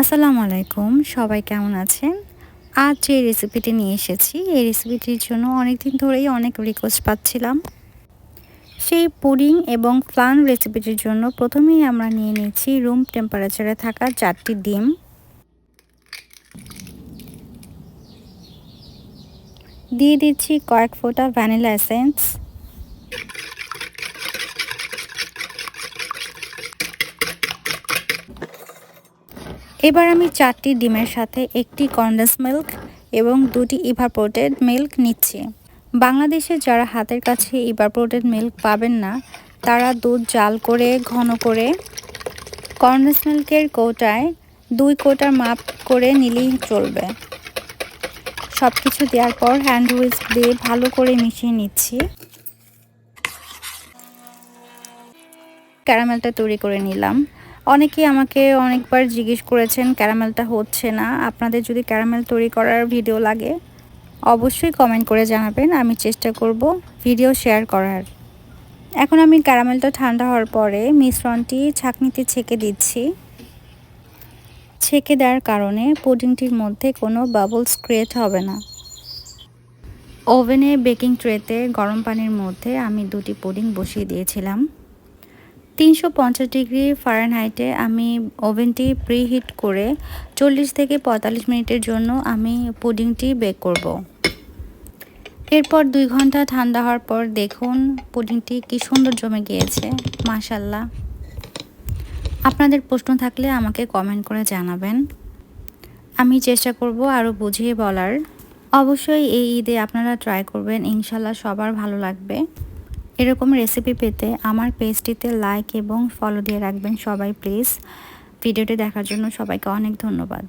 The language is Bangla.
আসসালামু আলাইকুম, সবাই কেমন আছেন? আজ যে রেসিপিটি নিয়ে এসেছি, এই রেসিপিটির জন্য অনেকদিন ধরেই অনেক রিকোয়েস্ট পাচ্ছিলাম। সেই পুডিং এবং ফ্লান রেসিপিটির জন্য প্রথমেই আমরা নিয়ে নিচ্ছি রুম টেম্পারেচারে থাকা 4টি ডিম। দিয়ে দিচ্ছি কয়েক ফোঁটা ভ্যানিলা এসেন্স। এবার আমি 4টি ডিমের সাথে একটি কনডেন্স মিল্ক এবং 2টি ইভাপোরেটেড মিল্ক নিচ্ছি। বাংলাদেশে যারা হাতের কাছে ইভাপোরেটেড মিল্ক পাবেন না, তারা দুধ জাল করে ঘন করে কনডেন্স মিল্কের কৌটায় 2 কৌটার মাপ করে নিলেই চলবে। সব কিছু দেওয়ার পর হ্যান্ড হুইস্ক দিয়ে ভালো করে মিশিয়ে নিচ্ছি। ক্যারামেলটা তৈরি করে নিলাম। অনেকেই আমাকে অনেকবার জিজ্ঞেস করেছেন ক্যারামেলটা হচ্ছে না। আপনাদের যদি ক্যারামেল তৈরি করার ভিডিও লাগে অবশ্যই কমেন্ট করে জানাবেন, আমি চেষ্টা করব ভিডিও শেয়ার করার। এখন আমি ক্যারামেলটা ঠান্ডা হওয়ার পরে মিশ্রণটি ছাঁকনিতে ছেঁকে দিচ্ছি। ছেঁকে দেওয়ার কারণে পুডিংটির মধ্যে কোনো বাবলস ক্রিয়েট হবে না। ওভেনে বেকিং ট্রেতে গরম পানির মধ্যে আমি 2টি পুডিং বসিয়ে দিয়েছিলাম। 350 ডিগ্রি ফারেনহাইটে আমি ওভেনটি প্রিহিট করে 40 থেকে 45 মিনিটের জন্য আমি পুডিংটি বেক করব। এরপর 2 ঘন্টা ঠান্ডা হওয়ার পর দেখুন পুডিংটি কি সুন্দর জমে গিয়েছে, মাশাআল্লাহ। আপনাদের প্রশ্ন থাকলে আমাকে কমেন্ট করে জানাবেন, আমি চেষ্টা করব আরও বুঝিয়ে বলার। অবশ্যই এই ঈদে আপনারা ট্রাই করবেন, ইনশাল্লাহ সবার ভালো লাগবে। এরকম রেসিপি পেতে আমার পেজটিতে লাইক এবং ফলো দিয়ে রাখবেন সবাই প্লিজ। ভিডিওটি দেখার জন্য সবাইকে অনেক ধন্যবাদ।